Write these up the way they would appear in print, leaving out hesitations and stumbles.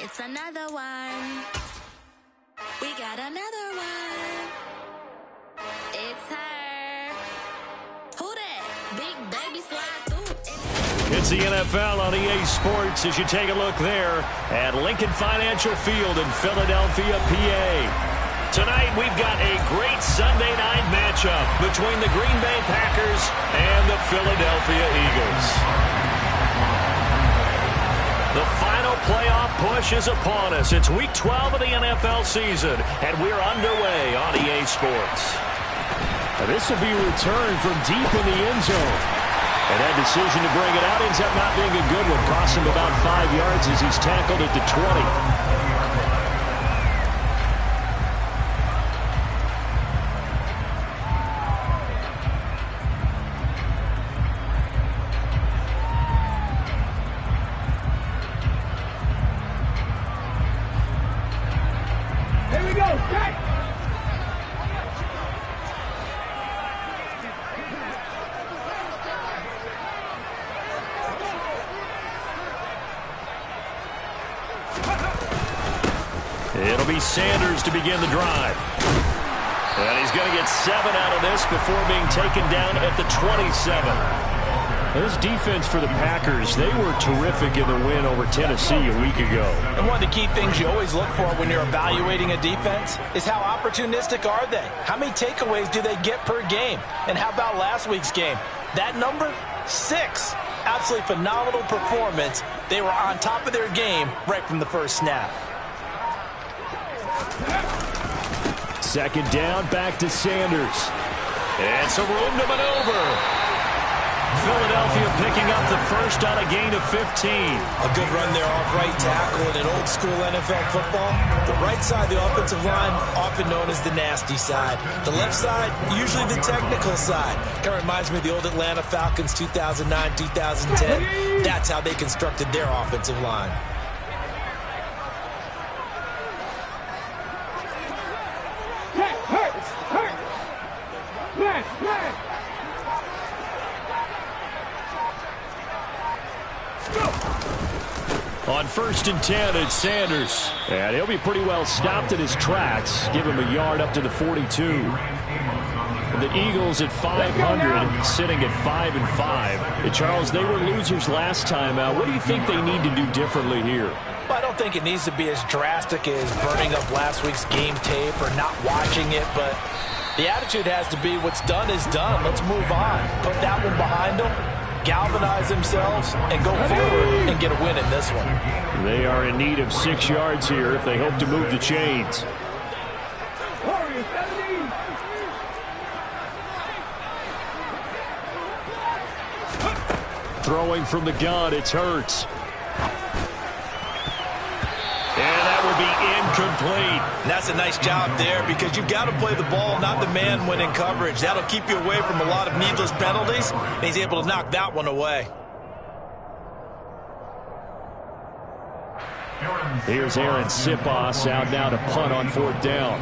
It's another one. We got another one. It's her. Who that? Big baby slide through. It's the NFL on EA Sports as you take a look there at Lincoln Financial Field in Philadelphia, PA. Tonight we've got a great Sunday night matchup between the Green Bay Packers and the Philadelphia Eagles. The final playoff push is upon us. It's Week 12 of the NFL season, and we're underway on EA Sports. Now this will be a return from deep in the end zone. And that decision to bring it out ends up not being a good one. Cost him about 5 yards as he's tackled at the 20. It'll be Sanders to begin the drive. And he's going to get 7 out of this before being taken down at the 27. This defense for the Packers, they were terrific in the win over Tennessee a week ago. And one of the key things you always look for when you're evaluating a defense is how opportunistic are they? How many takeaways do they get per game? And how about last week's game? That number? 6. Absolutely phenomenal performance. They were on top of their game right from the first snap. Second down, back to Sanders. And some room to maneuver. Philadelphia picking up the first on a gain of 15. A good run there off right tackle in an old school NFL football. The right side of the offensive line, often known as the nasty side. The left side, usually the technical side. Kind of reminds me of the old Atlanta Falcons 2009, 2010. That's how they constructed their offensive line. On 1st and 10, it's Sanders. And he'll be pretty well stopped in his tracks. Give him a yard up to the 42. The Eagles at 500, sitting at 5-5. And Charles, they were losers last time out. What do you think they need to do differently here? Well, I don't think it needs to be as drastic as burning up last week's game tape or not watching it, but the attitude has to be what's done is done. Let's move on. Put that one behind them, galvanize themselves, and go forward and get a win in this one. They are in need of 6 yards here if they hope to move the chains. Throwing from the gun, it's Hurts. And that will be incomplete. And that's a nice job there because you've got to play the ball, not the man when in coverage. That'll keep you away from a lot of needless penalties, and he's able to knock that one away. Here's Aaron Sipos out now to punt on 4th down.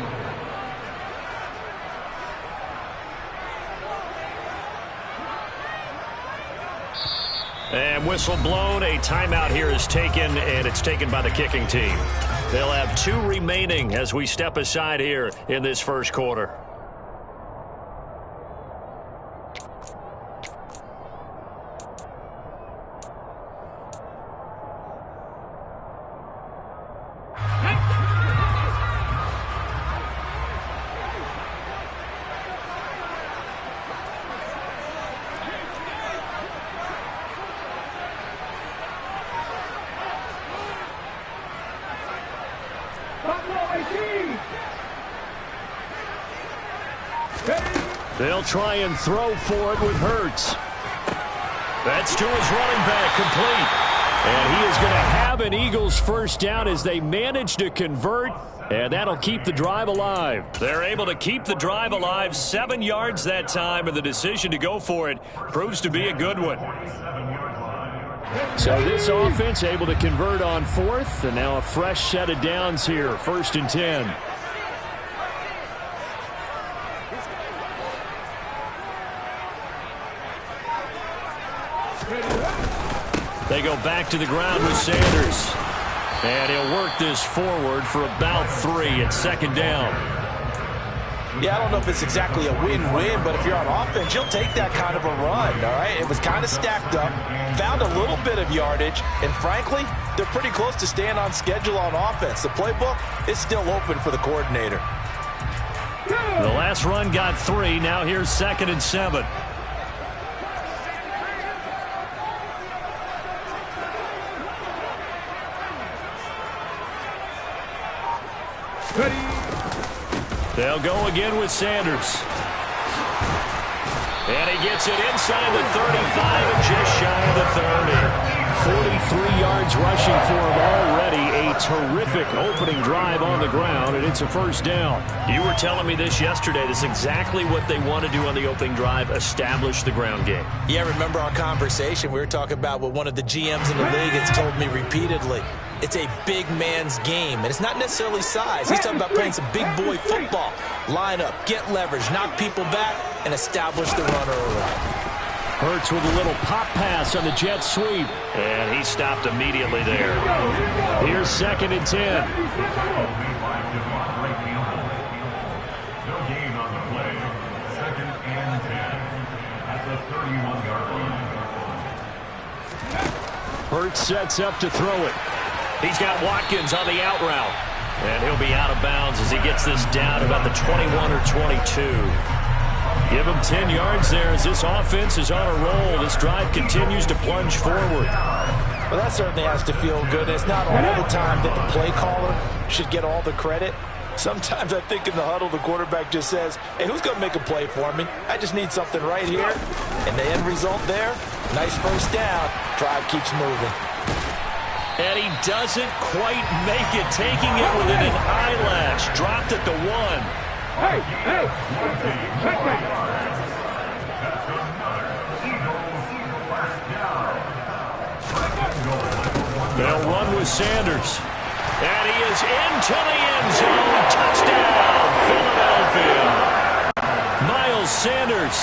And whistle blown. A timeout here is taken, and it's taken by the kicking team. They'll have 2 remaining as we step aside here in this first quarter. They'll try and throw for it with Hurts. That's to his running back, complete. And he is going to have an Eagles first down as they manage to convert, and that'll keep the drive alive. They're able to keep the drive alive, 7 yards that time, and the decision to go for it proves to be a good one. So this offense able to convert on 4th, and now a fresh set of downs here, 1st and 10. They go back to the ground with Sanders. And he'll work this forward for about 3 at second down. Yeah, I don't know if it's exactly a win-win, but if you're on offense, you'll take that kind of a run, all right? It was kind of stacked up, found a little bit of yardage, and frankly, they're pretty close to staying on schedule on offense. The playbook is still open for the coordinator. The last run got 3. Now here's 2nd and 7. They'll go again with Sanders. And he gets it inside the 35 and just shy of the 30. 43 yards rushing for him already. A terrific opening drive on the ground, and it's a first down. You were telling me this yesterday. This is exactly what they want to do on the opening drive, establish the ground game. Yeah, remember our conversation? We were talking about what one of the GMs in the league has told me repeatedly. It's a big man's game, and it's not necessarily size. He's talking about playing some big boy football. Line up, get leverage, knock people back, and establish the run early. Hurts with a little pop pass on the jet sweep. And he stopped immediately there. Here's 2nd and 10. Hurts sets up to throw it. He's got Watkins on the out route. And he'll be out of bounds as he gets this down about the 21 or 22. Give him 10 yards there as this offense is on a roll. This drive continues to plunge forward. Well, that certainly has to feel good. It's not all the time that the play caller should get all the credit. Sometimes I think in the huddle, the quarterback just says, hey, who's going to make a play for me? I just need something right here. And the end result there, nice first down. Drive keeps moving. And he doesn't quite make it, taking it within an eyelash. Dropped at the 1. Hey, check that. They'll run with Sanders. And he is into the end zone. Touchdown, Philadelphia. Miles Sanders,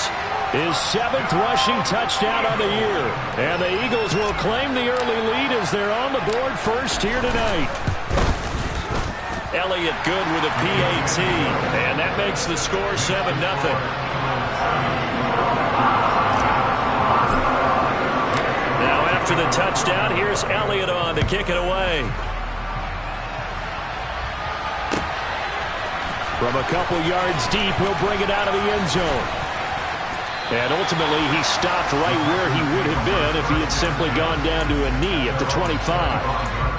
his 7th rushing touchdown on the year. And the Eagles will claim the early lead as they're on the board first here tonight. Elliott good with a PAT. And that makes the score 7-0. Now after the touchdown, here's Elliott on to kick it away. From a couple yards deep, he'll bring it out of the end zone. And ultimately, he stopped right where he would have been if he had simply gone down to a knee at the 25.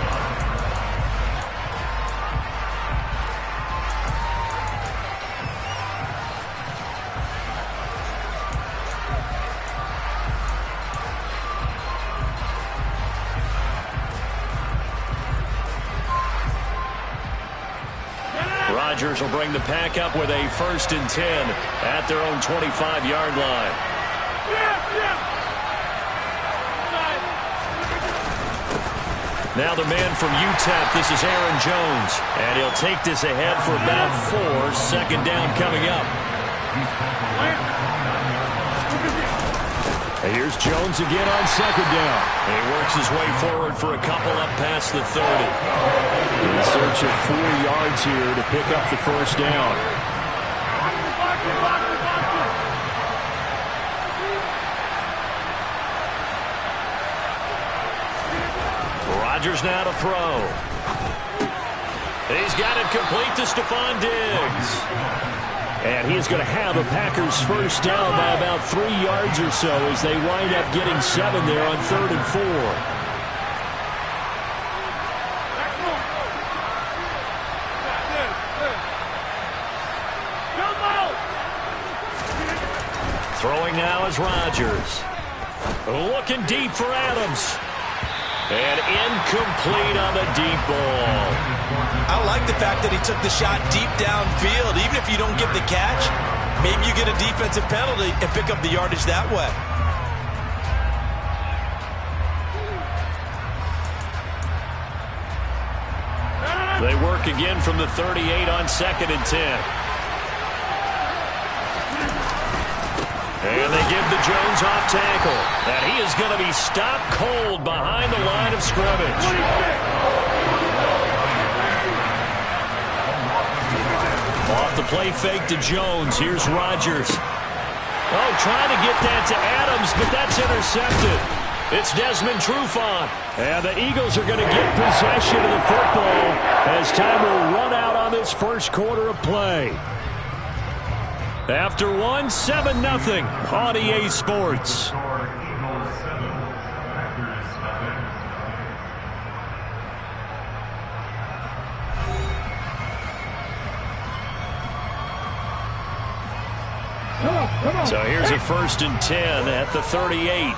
Rodgers will bring the pack up with a 1st and 10 at their own 25-yard line. Now the man from UTEP, this is Aaron Jones. And he'll take this ahead for about 4. Second down coming up. And here's Jones again on second down. And he works his way forward for a couple up past the 30. In search of 4 yards here to pick up the first down. Rodgers now to throw. He's got it complete to Stephon Diggs. And he is going to have a Packers first down by about 3 yards or so as they wind up getting 7 there on 3rd and 4. Throwing now is Rodgers. Looking deep for Adams. And incomplete on the deep ball. I like the fact that he took the shot deep downfield. Even if you don't get the catch, maybe you get a defensive penalty and pick up the yardage that way. They work again from the 38 on 2nd and 10. And they give the Jones off tackle. And he is going to be stopped cold behind the line of scrimmage. Off the play fake to Jones. Here's Rodgers. Oh, trying to get that to Adams, but that's intercepted. It's Desmond Trufant. And the Eagles are going to get possession of the football as time will run out on this first quarter of play. After 7-0 on EA Sports. So here's a 1st and 10 at the 38.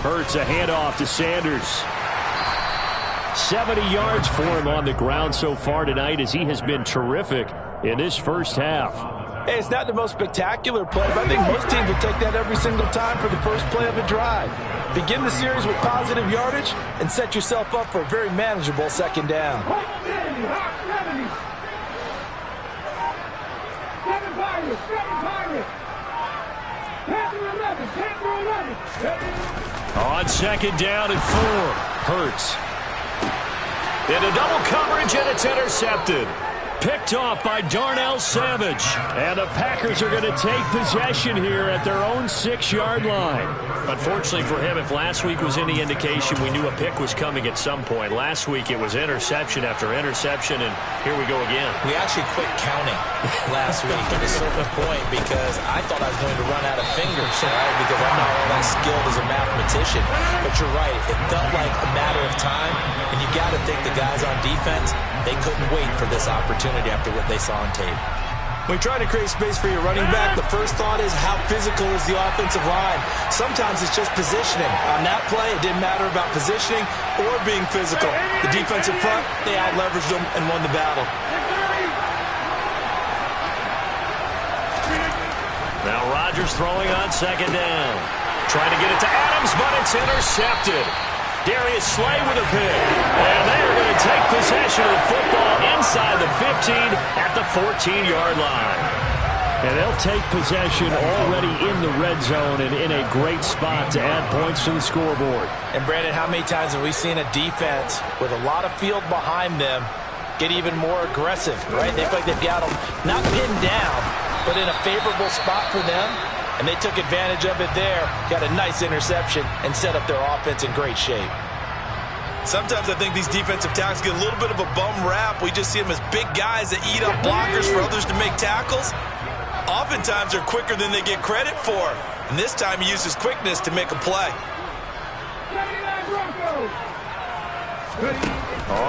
Hurts a handoff to Sanders. 70 yards for him on the ground so far tonight as he has been terrific in this first half. Hey, it's not the most spectacular play, but I think most teams will take that every single time for the first play of a drive. Begin the series with positive yardage and set yourself up for a very manageable second down. On 2nd down and 4, Hurts. Into double coverage, and it's intercepted. Picked off by Darnell Savage. And the Packers are going to take possession here at their own 6-yard line. Unfortunately for him, if last week was any indication, we knew a pick was coming at some point. Last week it was interception after interception, and here we go again. We actually quit counting last week at a certain point because I thought I was going to run out of fingers, right? Because I'm not all that skilled as a mathematician. But you're right. It felt like a matter of time, and you got to think the guys on defense, they couldn't wait for this opportunity after what they saw on tape. When you're trying to create space for your running back, the first thought is how physical is the offensive line. Sometimes it's just positioning. On that play, it didn't matter about positioning or being physical. The defensive front, they out-leveraged them and won the battle. Now Rodgers throwing on 2nd down. Trying to get it to Adams, but it's intercepted. Darius Slay with a pick. And they are going to take possession of the football inside the 15 at the 14-yard line. And they'll take possession already in the red zone and in a great spot to add points to the scoreboard. And, Brandon, how many times have we seen a defense with a lot of field behind them get even more aggressive, right? They feel like they've got them not pinned down, but in a favorable spot for them. And they took advantage of it there, got a nice interception, and set up their offense in great shape. Sometimes I think these defensive tackles get a little bit of a bum rap. We just see them as big guys that eat up blockers for others to make tackles. Oftentimes they're quicker than they get credit for. And this time he used his quickness to make a play.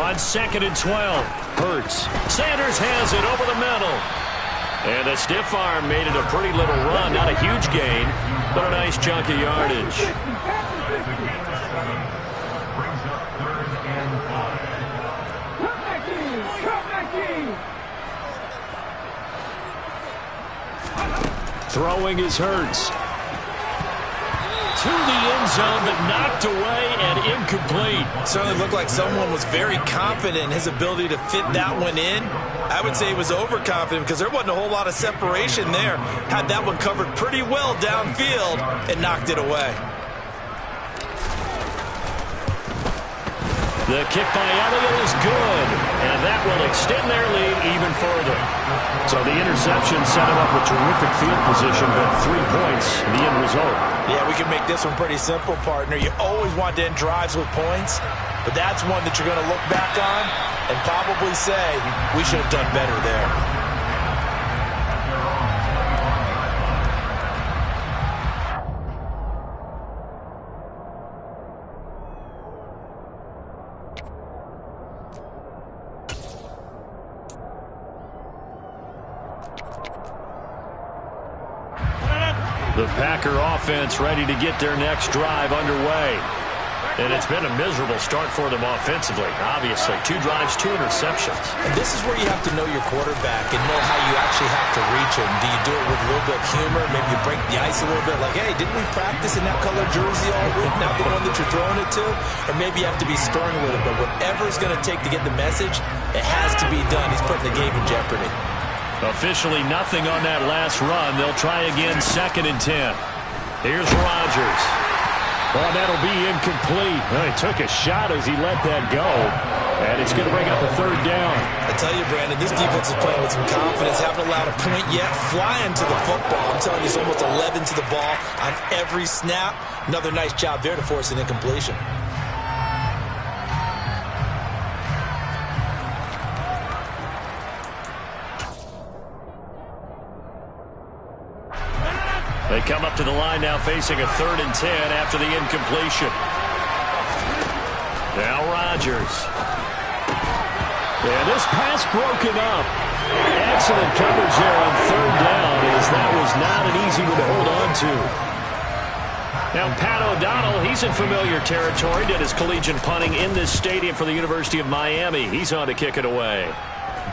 On 2nd and 12, Hurts. Sanders has it over the middle. And a stiff arm made it a pretty little run. Not a huge gain, but a nice chunk of yardage. Throwing is Hurts. To the end zone, but knocked away and incomplete. Certainly looked like someone was very confident in his ability to fit that one in. I would say he was overconfident because there wasn't a whole lot of separation there. Had that one covered pretty well downfield and knocked it away. The kick by Elliott is good, and that will extend their lead even further. So the interception set him up with terrific field position, but 3 points, the end result. Yeah, we can make this one pretty simple, partner. You always want to end drives with points, but that's one that you're going to look back on and probably say, we should have done better there. The Packer offense ready to get their next drive underway. And it's been a miserable start for them offensively, obviously. 2 drives, 2 interceptions. And this is where you have to know your quarterback and know how you actually have to reach him. Do you do it with a little bit of humor? Maybe you break the ice a little bit, like, hey, didn't we practice in that color jersey all week, not the one that you're throwing it to? Or maybe you have to be stern with it, but whatever it's going to take to get the message, it has to be done. He's putting the game in jeopardy. Officially nothing on that last run. They'll try again 2nd and 10. Here's Rodgers. Well, that'll be incomplete. Well, he took a shot as he let that go. And it's going to bring up a third down. I tell you, Brandon, this defense is playing with some confidence. Haven't allowed a point yet. Flying to the football. I'm telling you, it's almost 11 to the ball on every snap. Another nice job there to force an incompletion. They come up to the line now facing a 3rd and 10 after the incompletion. Now Rodgers. Yeah, this pass broken up. Excellent coverage there on 3rd down, as that was not an easy one to hold on to. Now Pat O'Donnell, he's in familiar territory. Did his collegiate punting in this stadium for the University of Miami. He's on to kick it away.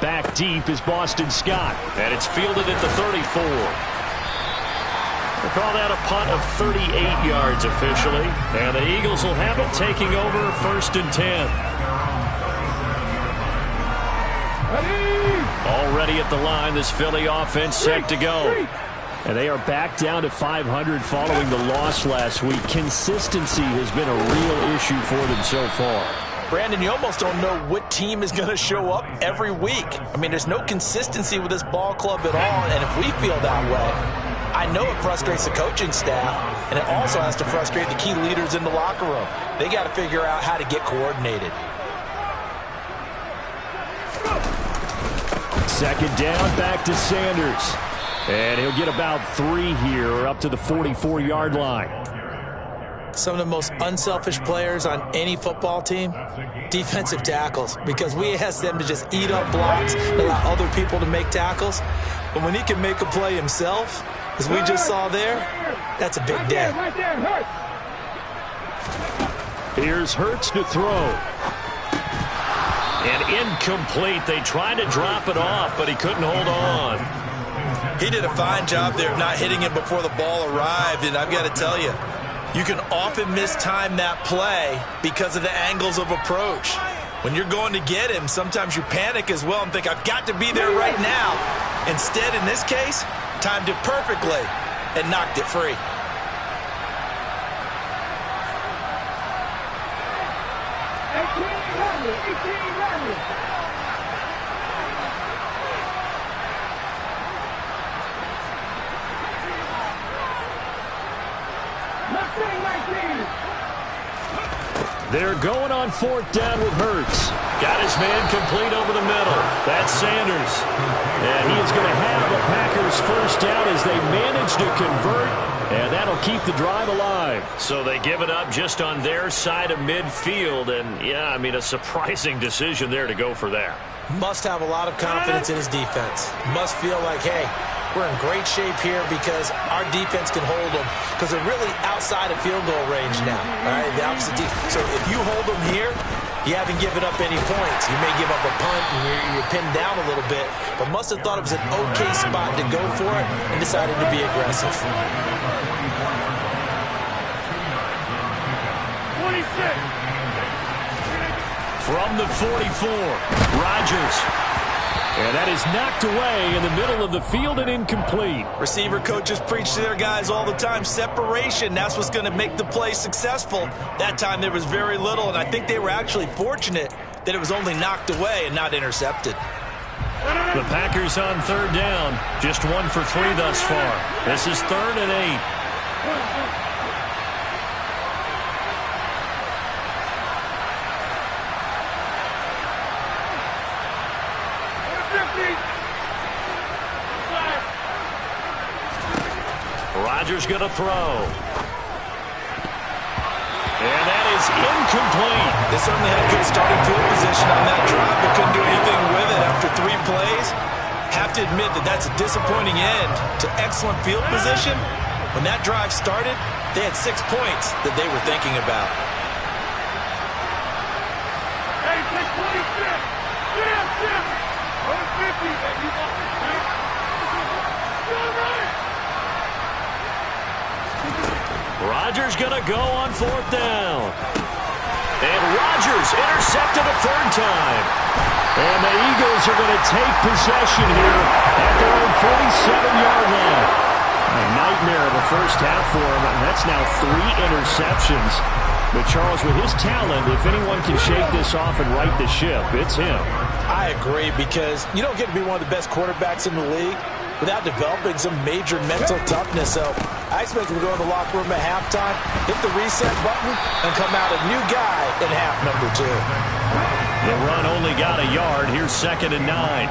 Back deep is Boston Scott. And it's fielded at the 34. We'll call that a punt of 38 yards officially. And the Eagles will have it taking over 1st and 10. Already at the line, this Philly offense set to go. And they are back down to 500 following the loss last week. Consistency has been a real issue for them so far. Brandon, you almost don't know what team is going to show up every week. I mean, there's no consistency with this ball club at all, and if we feel that way, I know it frustrates the coaching staff, and it also has to frustrate the key leaders in the locker room. They got to figure out how to get coordinated. 2nd down, back to Sanders. And he'll get about 3 here up to the 44-yard line. Some of the most unselfish players on any football team, defensive tackles, because we ask them to just eat up blocks and allow other people to make tackles. But when he can make a play himself, as we just saw there, that's a big day. Here's Hurts to throw. And incomplete. They tried to drop it off, but he couldn't hold on. He did a fine job there of not hitting it before the ball arrived, and I've got to tell you, you can often mistime that play because of the angles of approach. When you're going to get him, sometimes you panic as well and think, I've got to be there right now. Instead, in this case, timed it perfectly and knocked it free. They're going on 4th down with Hurts. Got his man complete over the middle. That's Sanders. And he is going to have the Packers 1st down as they manage to convert, and that'll keep the drive alive. So they give it up just on their side of midfield, and yeah, I mean, a surprising decision there to go for that. Must have a lot of confidence in his defense. Must feel like, hey, we're in great shape here because our defense can hold them, because they're really outside of field goal range now. All right, the opposite team. So if you hold them here, you haven't given up any points. You may give up a punt and you're pinned down a little bit, but must have thought it was an okay spot to go for it and decided to be aggressive. 26. From the 44, Rodgers. And that is knocked away in the middle of the field and incomplete. Receiver coaches preach to their guys all the time. Separation, that's what's going to make the play successful. That time there was very little, and I think they were actually fortunate that it was only knocked away and not intercepted. The Packers on 3rd down. Just 1 for 3 thus far. This is 3rd and 8. Rodgers going to throw. And that is incomplete. They certainly had good starting field position on that drive, but couldn't do anything with it after 3 plays. Have to admit that that's a disappointing end to excellent field position. When that drive started, they had 6 points that they were thinking about. Hey, 626. Yeah. On 50, baby. Rodgers going to go on 4th down. And Rodgers intercepted a 3rd time. And the Eagles are going to take possession here at their own 47-yard line. A nightmare of a first half for him, and that's now 3 interceptions. But Charles, with his talent, if anyone can shake this off and right the ship, it's him. I agree, because you don't get to be one of the best quarterbacks in the league without developing some major mental toughness. So I expect him to go in the locker room at halftime, hit the reset button, and come out a new guy in half number 2. The run only got a yard. Here's 2nd and 9.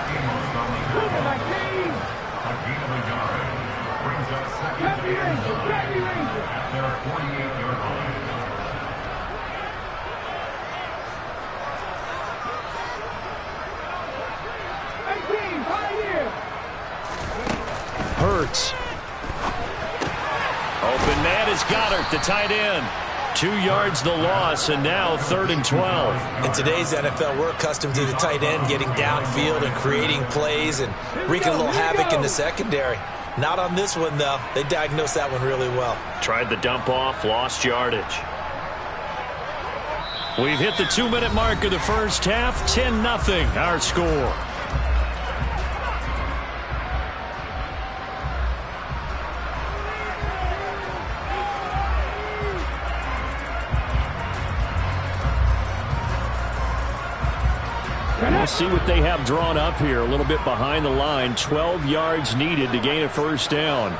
Hurts. Open man is Goddard, the tight end. 2 yards the loss, and now 3rd and 12. In today's NFL, we're accustomed to the tight end getting downfield and creating plays and wreaking a little havoc in the secondary. Not on this one, though. They diagnosed that one really well. Tried the dump off, lost yardage. We've hit the 2-minute mark of the first half. 10-0 our score. We'll see what they have drawn up here. A little bit behind the line. 12 yards needed to gain a first down.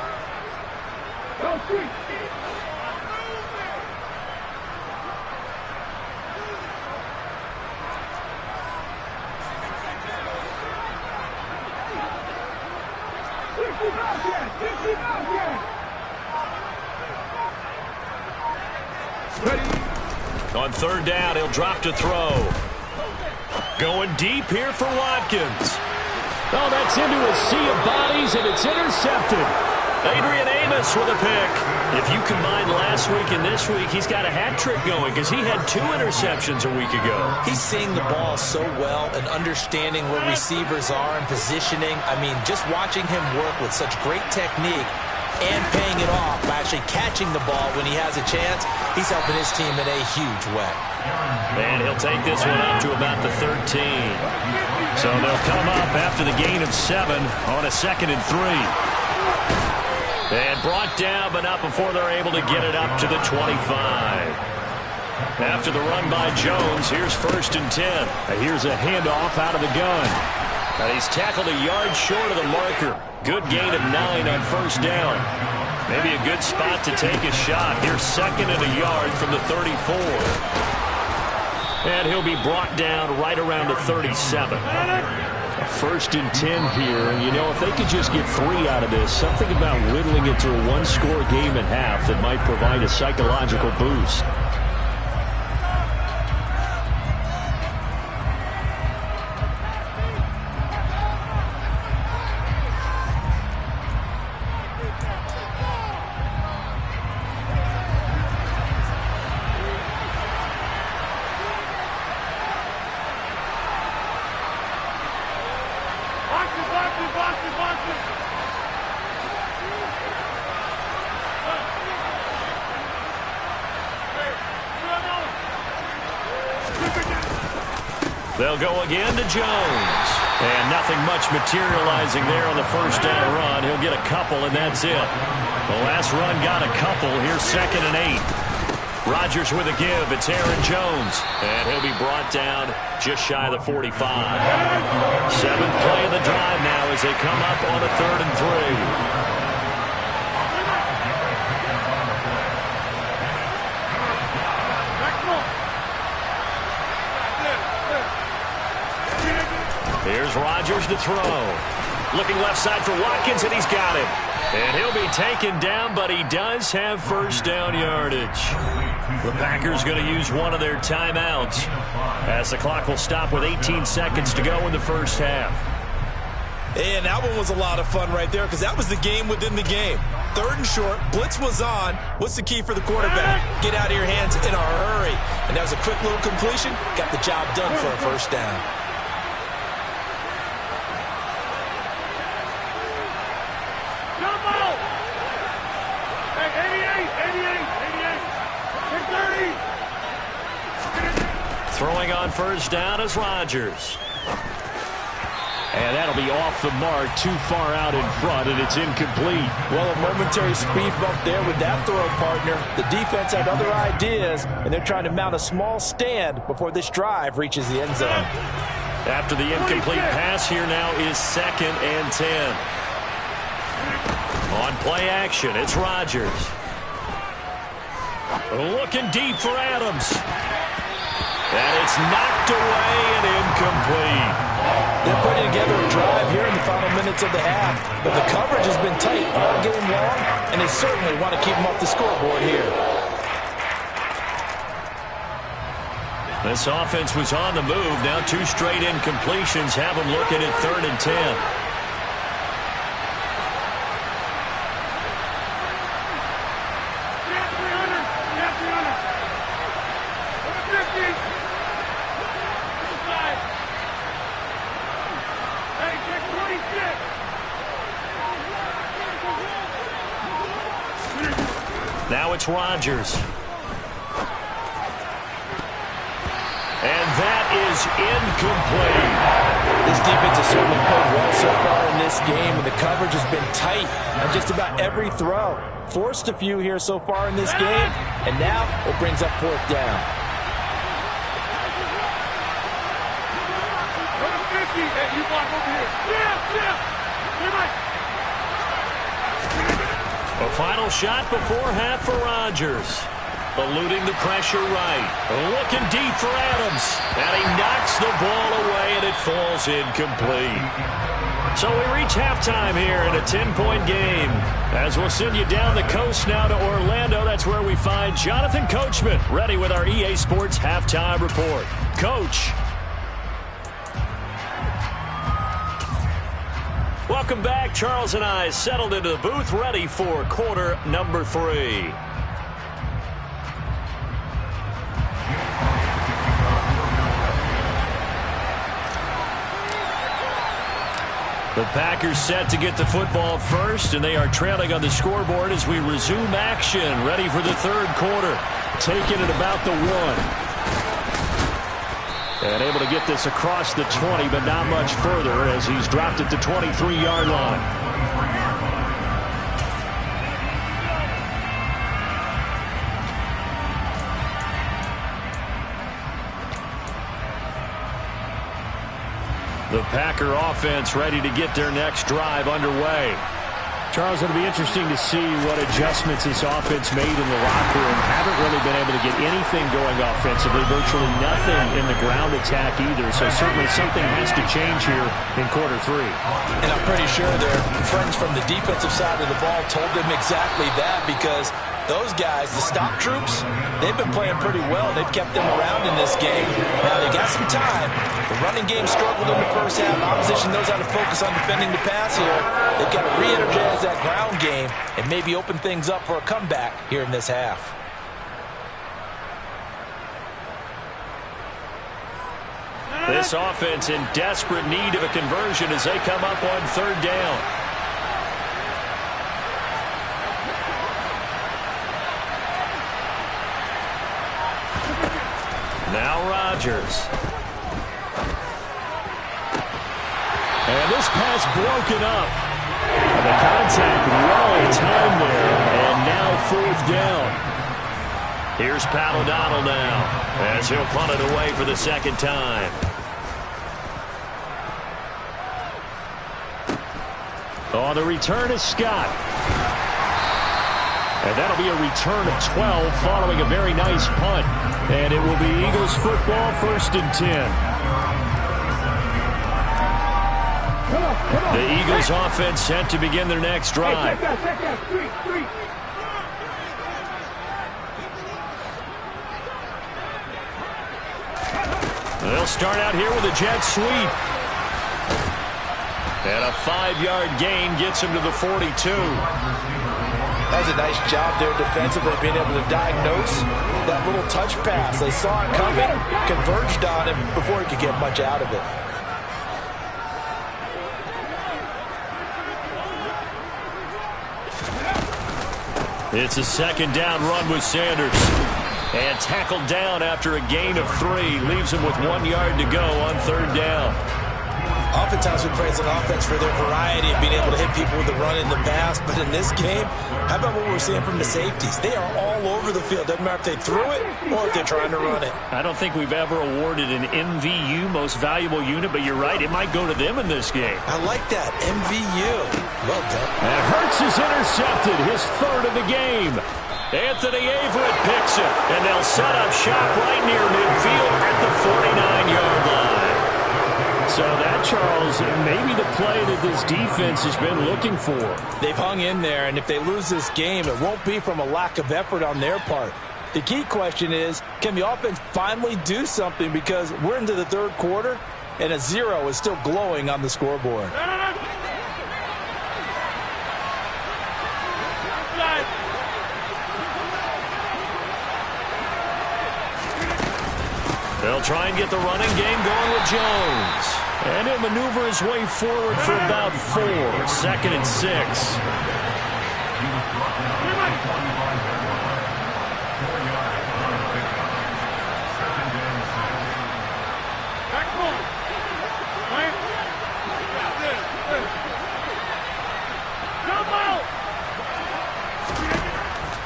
On 3rd down, he'll drop to throw. Going deep here for Watkins. Oh, that's into a sea of bodies, and it's intercepted. Adrian Amos with a pick. If you combine last week and this week, he's got a hat trick going because he had 2 interceptions a week ago. He's seeing the ball so well and understanding where receivers are and positioning. I mean, just watching him work with such great technique and paying it off by actually catching the ball when he has a chance, he's helping his team in a huge way. And he'll take this one up to about the 13. So they'll come up after the gain of 7 on a 2nd and 3. And brought down, but not before they're able to get it up to the 25. After the run by Jones, here's 1st and 10. Here's a handoff out of the gun. And he's tackled a yard short of the marker. Good gain of 9 on 1st down. Maybe a good spot to take a shot. Here's 2nd and a yard from the 34. And he'll be brought down right around the 37. 1st and 10 here. And, you know, if they could just get 3 out of this, something about whittling it to a 1-score game at half that might provide a psychological boost. They'll go again to Jones. And nothing much materializing there on the 1st down run. He'll get a couple, and that's it. The last run got a couple. Here's 2nd and 8. Rodgers with a give. It's Aaron Jones. And he'll be brought down just shy of the 45. 7th play of the drive now as they come up on a 3rd and 3. Here's Rodgers to throw. Looking left side for Watkins, and he's got him. And he'll be taken down, but he does have 1st down yardage. The Packers going to use one of their timeouts as the clock will stop with 18 seconds to go in the 1st half. And that one was a lot of fun right there because that was the game within the game. 3rd and short, blitz was on. What's the key for the quarterback? Get out of your hands in a hurry. And that was a quick little completion. Got the job done for a 1st down. Throwing on 1st down is Rodgers. And that'll be off the mark, too far out in front, and it's incomplete. Well, a momentary speed bump there with that throw, partner. The defense had other ideas, and they're trying to mount a small stand before this drive reaches the end zone. After the incomplete pass, here now is 2nd and 10. On play action, it's Rodgers. Looking deep for Adams. And it's knocked away and incomplete. They're putting together a drive here in the final minutes of the half, but the coverage has been tight all game long, and they certainly want to keep them off the scoreboard here. This offense was on the move. Now 2 straight incompletions have them looking at 3rd and 10. Now it's Rodgers. And that is incomplete. This defense has certainly played well so far in this game, and the coverage has been tight on just about every throw. Forced a few here so far in this game, and now it brings up 4th down. A final shot before half for Rodgers. Eluding the pressure right. Looking deep for Adams. And he knocks the ball away, and it falls incomplete. So we reach halftime here in a 10-point game. As we'll send you down the coast now to Orlando, that's where we find Jonathan Coachman ready with our EA Sports Halftime Report. Coach. Welcome back. Charles and I settled into the booth, ready for quarter number 3. The Packers set to get the football first, and they are trailing on the scoreboard as we resume action, ready for the 3rd quarter. Taking it about the 1. And able to get this across the 20, but not much further as he's dropped it to 23-yard line. The Packer offense ready to get their next drive underway. Charles, it'll be interesting to see what adjustments this offense made in the locker room. Haven't really been able to get anything going offensively, virtually nothing in the ground attack either. So certainly something has to change here in quarter 3. And I'm pretty sure their friends from the defensive side of the ball told them exactly that, because those guys, the stop troops, they've been playing pretty well. They've kept them around in this game. Now they got some time. The running game struggled in the first half. Opposition knows how to focus on defending the pass here. They've got to re-energize that ground game and maybe open things up for a comeback here in this half. This offense in desperate need of a conversion as they come up on 3rd down. Now Rodgers. And this pass broken up. And the contact well timed there. And now 4th down. Here's Pat O'Donnell now as he'll punt it away for the 2nd time. On the return is Scott. And that'll be a return of 12 following a very nice punt. And it will be Eagles football, 1st and 10. The Eagles offense set to begin their next drive. They'll start out here with a jet sweep. And a 5-yard gain gets him to the 42. That was a nice job there defensively, being able to diagnose that little touch pass. They saw it coming, converged on him before he could get much out of it. It's a 2nd down run with Sanders. And tackled down after a gain of 3. Leaves him with 1 yard to go on 3rd down. Oftentimes we praise an offense for their variety of being able to hit people with the run in the pass, but in this game, how about what we're seeing from the safeties? They are all over the field. Doesn't matter if they threw it or if they're trying to run it. I don't think we've ever awarded an MVU, most valuable unit, but you're right, it might go to them in this game. I like that, MVU. Well done. And Hurts is intercepted, his third of the game. Anthony Averett picks it, and they'll set up shop right near midfield at the 49-yard line. So that, Charles, may be the play that this defense has been looking for. They've hung in there, and if they lose this game, it won't be from a lack of effort on their part. The key question is, can the offense finally do something, because we're into the third quarter, and a 0 is still glowing on the scoreboard. They'll try and get the running game going with Jones. And he'll maneuver his way forward for about 4. 2nd and 6.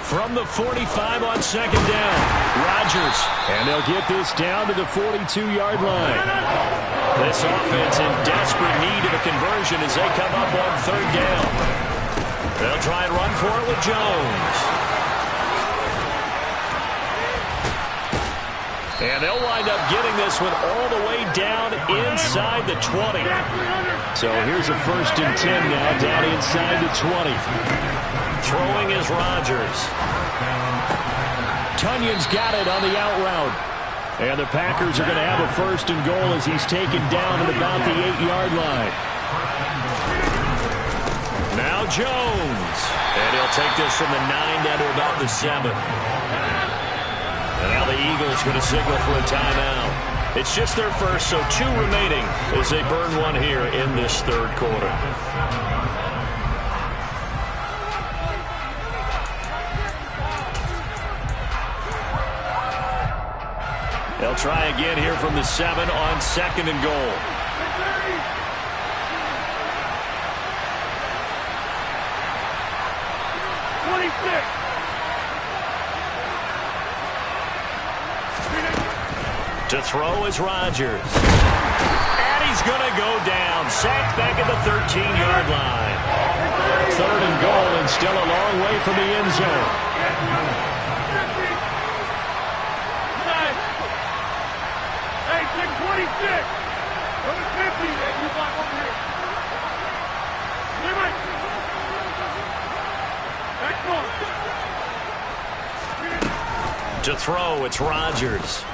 From the 45 on 2nd down, Rodgers. And they'll get this down to the 42-yard line. This offense in desperate need of a conversion as they come up on 3rd down. They'll try and run for it with Jones. And they'll wind up getting this one all the way down inside the 20. So here's a 1st and 10 now, down inside the 20. Throwing is Rodgers. Tunyon's got it on the out route. And the Packers are going to have a 1st and goal as he's taken down at about the 8-yard line. Now Jones. And he'll take this from the 9 down to about the 7. And now the Eagles going to signal for a timeout. It's just their first, so 2 remaining as they burn one here in this third quarter. They'll try again here from the 7 on 2nd and goal. To throw is Rodgers. And he's going to go down. Sacked back at the 13-yard line. 3rd and goal and still a long way from the end zone. To throw, it's Rodgers.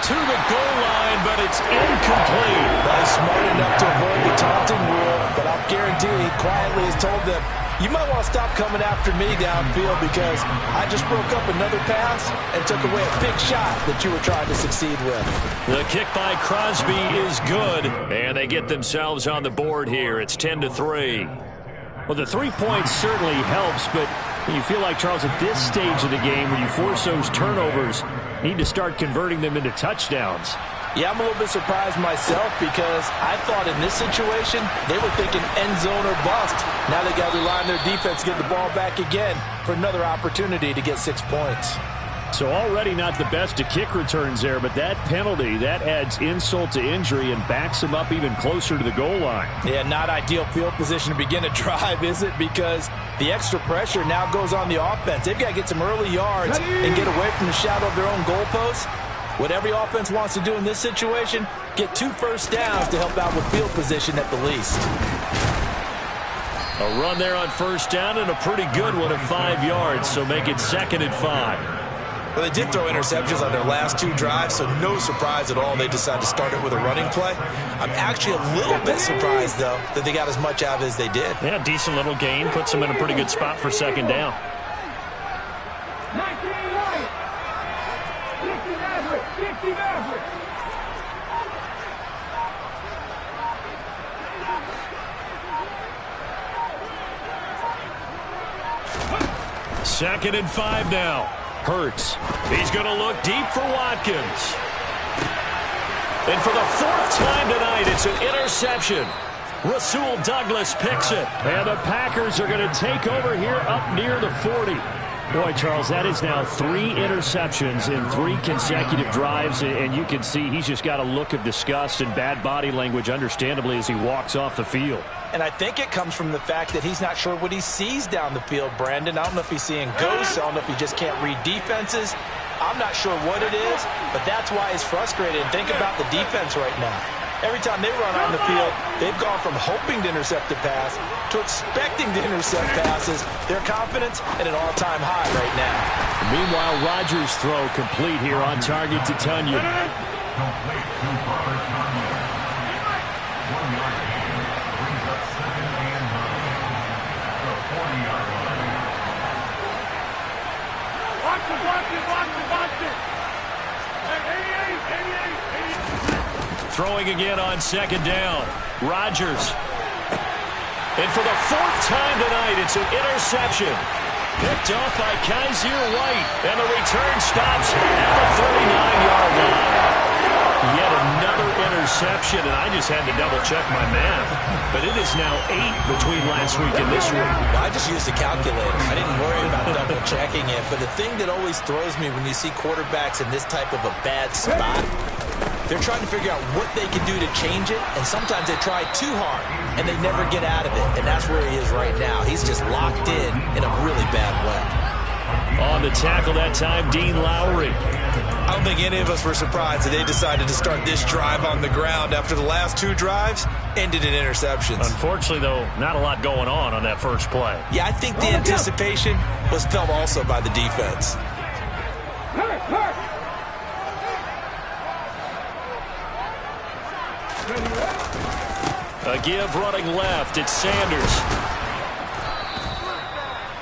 To the goal line, but it's incomplete. Well, he's smart enough to avoid the taunting rule, but I'll guarantee he quietly has told them, you might want to stop coming after me downfield because I just broke up another pass and took away a big shot that you were trying to succeed with. The kick by Crosby is good, and they get themselves on the board here. It's 10-3. Well, the 3 points certainly helps, but you feel like, Charles, at this stage of the game, when you force those turnovers, you need to start converting them into touchdowns. Yeah, I'm a little bit surprised myself because I thought in this situation, they were thinking end zone or bust. Now they got to rely on their defense to get the ball back again for another opportunity to get 6 points. So already not the best of kick returns there, but that penalty, that adds insult to injury and backs them up even closer to the goal line. Yeah, not ideal field position to begin a drive, is it? Because the extra pressure now goes on the offense. They've got to get some early yards and get away from the shadow of their own goalposts. What every offense wants to do in this situation, get 2 first downs to help out with field position at the least. A run there on 1st down and a pretty good one of 5 yards, so make it 2nd and 5. Well, they did throw interceptions on their last 2 drives, so no surprise at all they decided to start it with a running play. I'm actually a little bit surprised, though, that they got as much out of it as they did. Yeah, decent little gain. Puts them in a pretty good spot for 2nd down. Second and 5 now. Hurts. He's going to look deep for Watkins. And for the fourth time tonight, it's an interception. Rasul Douglas picks it. And the Packers are going to take over here up near the 40. Boy, Charles, that is now 3 interceptions in 3 consecutive drives, and you can see he's just got a look of disgust and bad body language, understandably, as he walks off the field. And I think it comes from the fact that he's not sure what he sees down the field, Brandon. I don't know if he's seeing ghosts. I don't know if he just can't read defenses. I'm not sure what it is, but that's why he's frustrated. And think about the defense right now. Every time they run on the field, they've gone from hoping to intercept a pass to expecting to intercept passes. Their confidence at an all-time high right now. Meanwhile, Rodgers' throw complete here on target to Tunyon. Watch it. Hey, 88. Throwing again on second down. Rodgers. And for the fourth time tonight, it's an interception. Picked off by Kaiser White. And the return stops at the 39-yard line. Yet another interception, and I just had to double-check my math. But it is now 8 between last week and this week. Well, I just used a calculator. I didn't worry about double-checking it. But the thing that always throws me when you see quarterbacks in this type of a bad spot, they're trying to figure out what they can do to change it, and sometimes they try too hard, and they never get out of it. And that's where he is right now. He's just locked in a really bad way. On the tackle that time, Dean Lowry. I don't think any of us were surprised that they decided to start this drive on the ground after the last 2 drives ended in interceptions. Unfortunately, though, not a lot going on that first play. Yeah, I think the anticipation was felt also by the defense. A give running left. It's Sanders.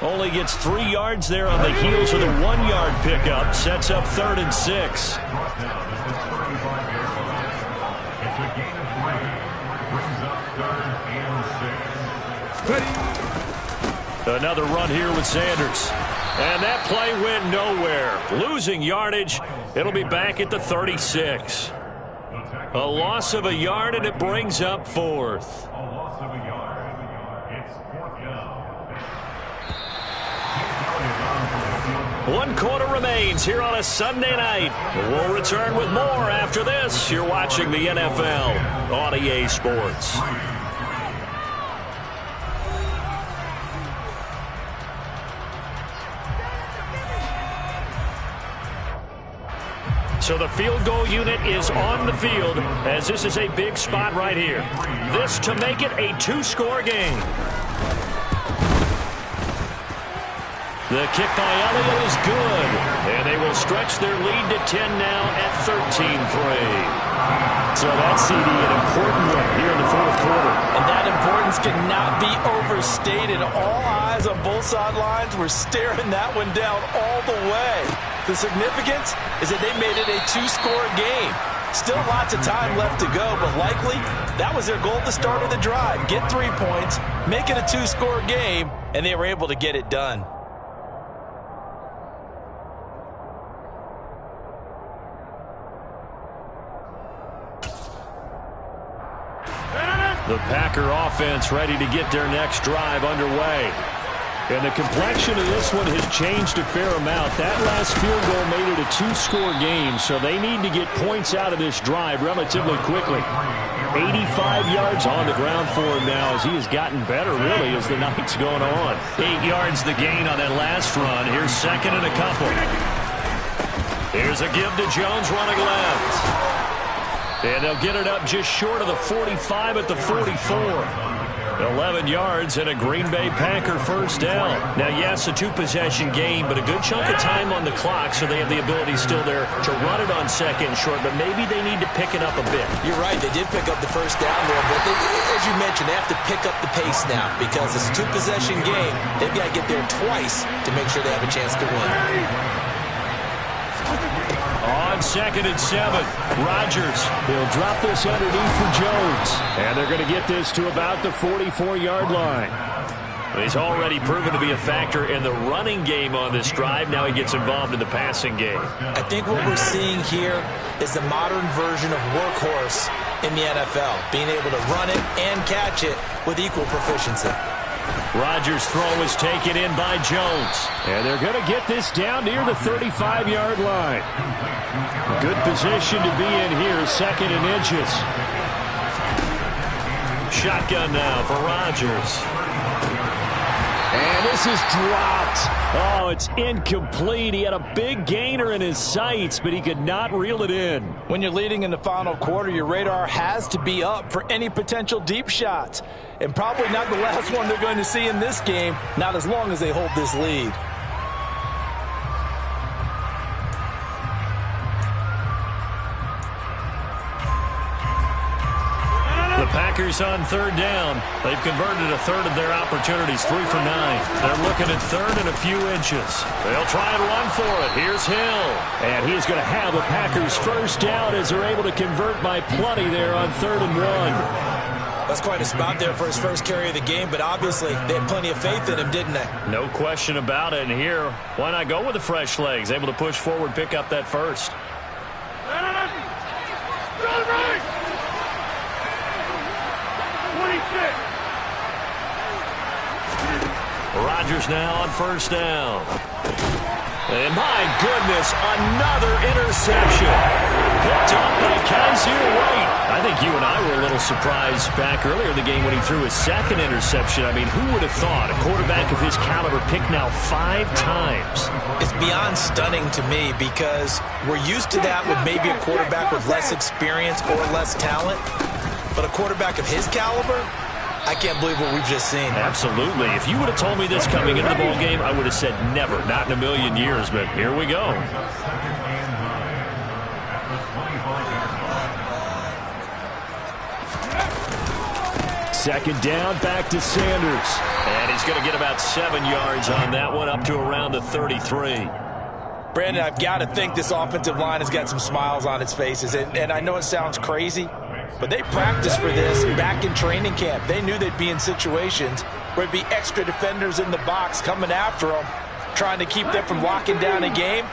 Only gets 3 yards there on the heels of the 1-yard pickup. Sets up 3rd and 6. Another run here with Sanders. And that play went nowhere. Losing yardage. It'll be back at the 36. A loss of a yard, and it brings up 4th. 1 quarter remains here on a Sunday night. We'll return with more after this. You're watching the NFL on EA Sports. So the field goal unit is on the field as this is a big spot right here. This to make it a 2-score game. The kick by Elliott is good, and they will stretch their lead to 10 now at 13-3. So that's, CD, an important one here in the 4th quarter. And that importance cannot be overstated. All eyes on both sidelines were staring that one down all the way. The significance is that they made it a 2-score game. Still lots of time left to go, but likely that was their goal at the start of the drive. Get 3 points, make it a 2-score game, and they were able to get it done. The Packer offense ready to get their next drive underway. And the complexion of this one has changed a fair amount. That last field goal made it a 2-score game, so they need to get points out of this drive relatively quickly. 85 yards on the ground for him now as he has gotten better, really, as the night's going on. 8 yards the gain on that last run. Here's 2nd and a couple. Here's a give to Jones running left. And they'll get it up just short of the 45 at the 44. 11 yards and a Green Bay Packer first down. Now, yes, a 2-possession game, but a good chunk of time on the clock, so they have the ability still there to run it on 2nd and short, but maybe they need to pick it up a bit. You're right. They did pick up the first down there, but as you mentioned, they have to pick up the pace now because it's a 2-possession game. They've got to get there twice to make sure they have a chance to win. On 2nd and 7, Rodgers. He'll drop this underneath for Jones. And they're going to get this to about the 44-yard line. He's already proven to be a factor in the running game on this drive. Now he gets involved in the passing game. I think what we're seeing here is the modern version of workhorse in the NFL, being able to run it and catch it with equal proficiency. Rodgers' throw is taken in by Jones. And they're going to get this down near the 35-yard line. Good position to be in here, 2nd and inches. Shotgun now for Rodgers. And this is dropped. Oh, it's incomplete. He had a big gainer in his sights, but he could not reel it in. When you're leading in the final quarter, your radar has to be up for any potential deep shots. And probably not the last one they're going to see in this game, not as long as they hold this lead. The Packers on 3rd down. They've converted a third of their opportunities, 3 for 9. They're looking at 3rd and a few inches. They'll try and run for it. Here's Hill. And he's going to have a Packers first down as they're able to convert by plenty there on 3rd and 1. That's quite a spot there for his first carry of the game, but obviously they had plenty of faith in him, didn't they? No question about it. And here, why not go with the fresh legs? Able to push forward, pick up that first. Rodgers now on 1st down. And my goodness, another interception. Picked up by Kaiser White. I think you and I were a little surprised back earlier in the game when he threw his 2nd interception. I mean, who would have thought a quarterback of his caliber picked now 5 times? It's beyond stunning to me because we're used to that with maybe a quarterback with less experience or less talent. But a quarterback of his caliber, I can't believe what we've just seen. Absolutely. If you would have told me this coming into the ball game, I would have said never, not in a million years. But here we go. Second down, back to Sanders. And he's going to get about 7 yards on that one, up to around the 33. Brandon, I've got to think this offensive line has got some smiles on its faces. And I know it sounds crazy, but they practiced for this back in training camp. They knew they'd be in situations where there'd be extra defenders in the box coming after them, trying to keep them from locking down a game.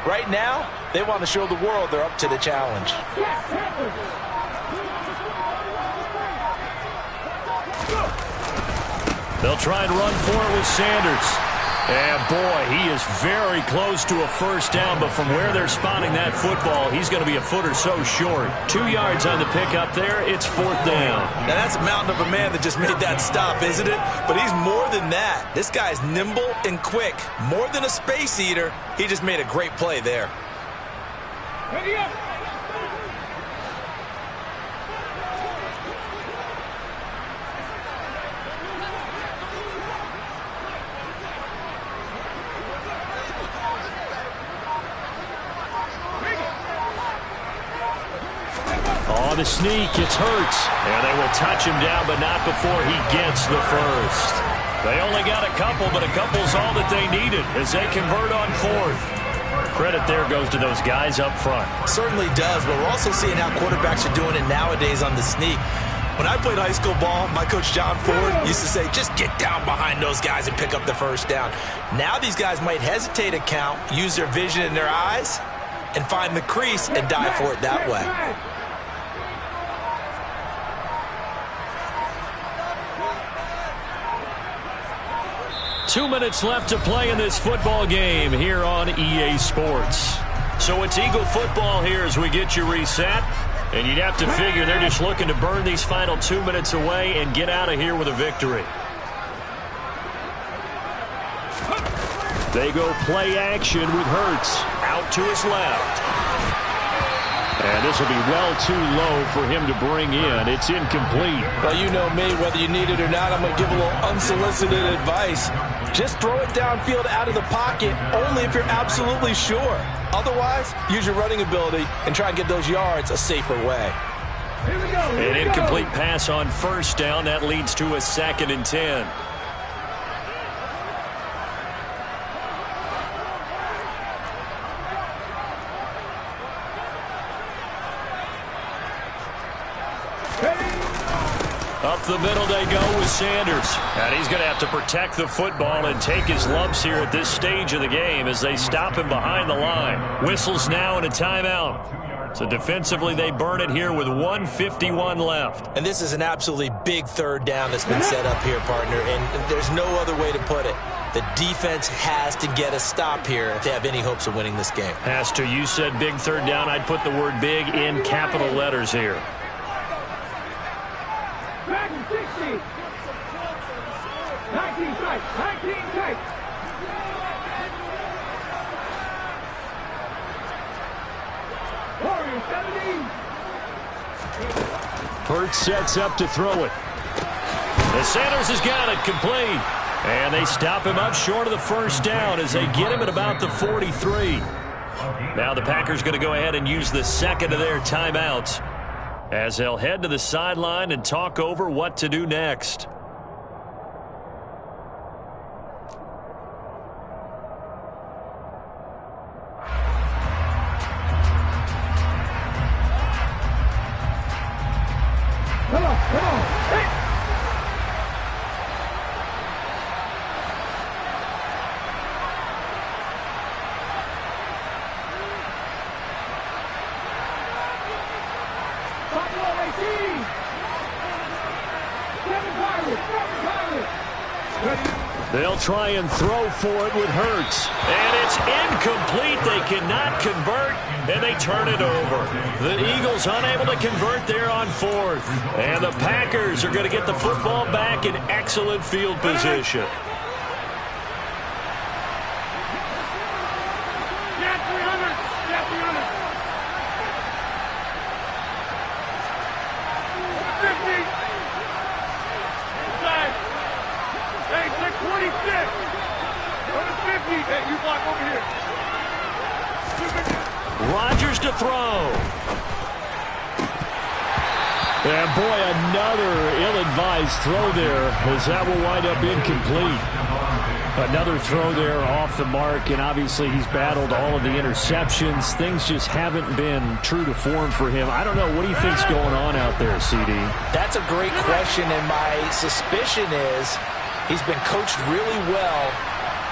Right now, they want to show the world they're up to the challenge. They'll try and run for it with Sanders. And, boy, he is very close to a first down, but from where they're spotting that football, he's going to be a foot or so short. 2 yards on the pickup there. It's 4th down. Now, that's a mountain of a man that just made that stop, isn't it? But he's more than that. This guy's nimble and quick. More than a space eater. He just made a great play there. Ready up. On the sneak, it's Hurts. And they will touch him down, but not before he gets the first. They only got a couple, but a couple's all that they needed as they convert on 4th. Credit there goes to those guys up front. Certainly does, but we're also seeing how quarterbacks are doing it nowadays on the sneak. When I played high school ball, my coach John Ford used to say, just get down behind those guys and pick up the first down. Now these guys might hesitate a count, use their vision in their eyes, and find the crease and dive for it that way. Two minutes left to play in this football game here on EA Sports. So it's Eagle football here as we get you reset. And you'd have to figure they're just looking to burn these final 2 minutes away and get out of here with a victory. They go play action with Hurts. Out to his left. And this will be well too low for him to bring in. It's incomplete. Well, you know me, whether you need it or not, I'm going to give a little unsolicited advice. Just throw it downfield out of the pocket, only if you're absolutely sure. Otherwise, use your running ability and try and get those yards a safer way. An incomplete pass on first down. That leads to a 2nd and 10. Up the middle they go with Sanders. And he's going to have to protect the football and take his lumps here at this stage of the game as they stop him behind the line. Whistles now and a timeout. So defensively they burn it here with 1:51 left. And this is an absolutely big third down that's been set up here, partner. And there's no other way to put it. The defense has to get a stop here if they have any hopes of winning this game. Pastor, you said big third down. I'd put the word big in capital letters here. Back 60. 19 tight. 19 tight. Warriors 17. Hurts sets up to throw it. The Sanders has got it complete. And they stop him up short of the first down as they get him at about the 43. Now the Packers going to go ahead and use the second of their timeouts as they'll head to the sideline and talk over what to do next. Come on. Hey. They'll try and throw for it with Hurts. And it's incomplete. They cannot convert, and they turn it over. The Eagles unable to convert there on fourth. And the Packers are going to get the football back in excellent field position. Rodgers to throw. And boy, another ill-advised throw there as that will wind up incomplete. Another throw there off the mark, and obviously he's battled all of the interceptions. Things just haven't been true to form for him. I don't know. What do you think's going on out there, CD? That's a great question, and my suspicion is he's been coached really well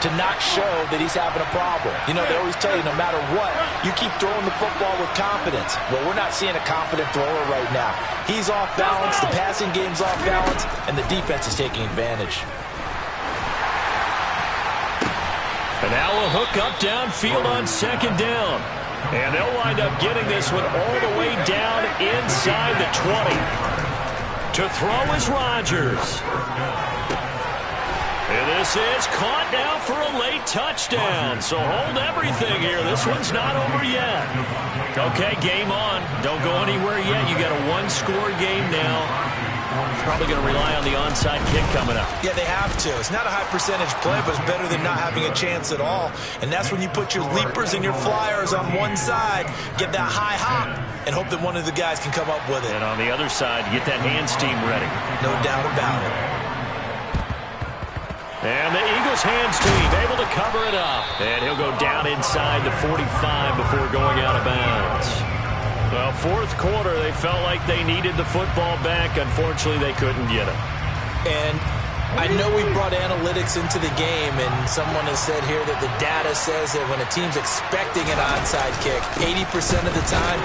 to not show that he's having a problem. You know, they always tell you no matter what, you keep throwing the football with confidence. Well, we're not seeing a confident thrower right now. He's off balance, the passing game's off balance, and the defense is taking advantage. And now a hook up downfield on second down. And they'll wind up getting this one all the way down inside the 20. To throw is Rodgers. And this is caught now for a late touchdown. So hold everything here. This one's not over yet. Okay, game on. Don't go anywhere yet. You got a one-score game now. Probably going to rely on the onside kick coming up. Yeah, they have to. It's not a high percentage play, but it's better than not having a chance at all. And that's when you put your leapers and your flyers on one side, get that high hop, and hope that one of the guys can come up with it. And on the other side, get that hands team ready. No doubt about it. And the Eagles hands team able to cover it up. And he'll go down inside the 45 before going out of bounds. Well, fourth quarter, they felt like they needed the football back. Unfortunately, they couldn't get it. And I know we brought analytics into the game, and someone has said here that the data says that when a team's expecting an onside kick, 80% of the time,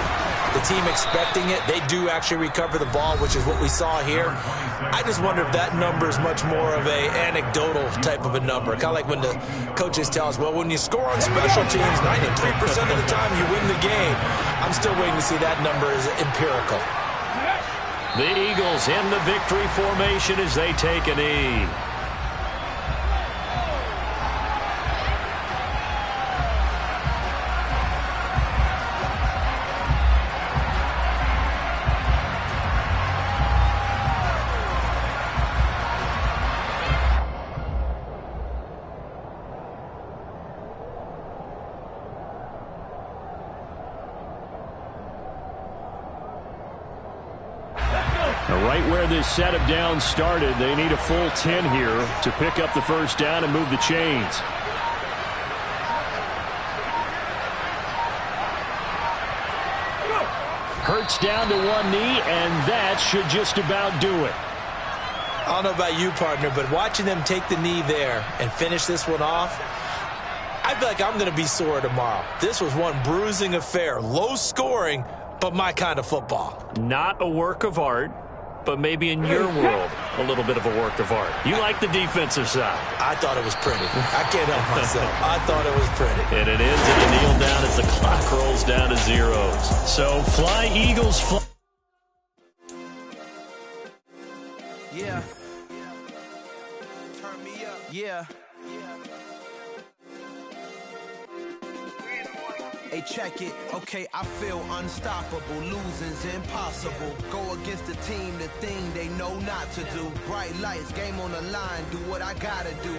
the team expecting it, they do actually recover the ball, which is what we saw here. I just wonder if that number is much more of a anecdotal type of a number. Kind of like when the coaches tell us, well, when you score on special teams, 93% of the time you win the game. I'm still waiting to see that number is empirical. The Eagles in the victory formation as they take a knee. Right where this set of downs started, they need a full 10 here to pick up the first down and move the chains. Hurts down to one knee, and that should just about do it. I don't know about you, partner, but watching them take the knee there and finish this one off, I feel like I'm going to be sore tomorrow. This was one bruising affair. Low scoring, but my kind of football. Not a work of art, but maybe in your world, a little bit of a work of art. You like the defensive side. I thought it was pretty. I can't help myself. I thought it was pretty. And it ends in a kneel down as the clock rolls down to zeros. So fly, Eagles, fly. Yeah. Turn me up. Yeah. Hey, check it. Okay, I feel unstoppable. Losing's impossible. Go against the team, the thing they know not to do. Bright lights, game on the line. Do what I gotta do.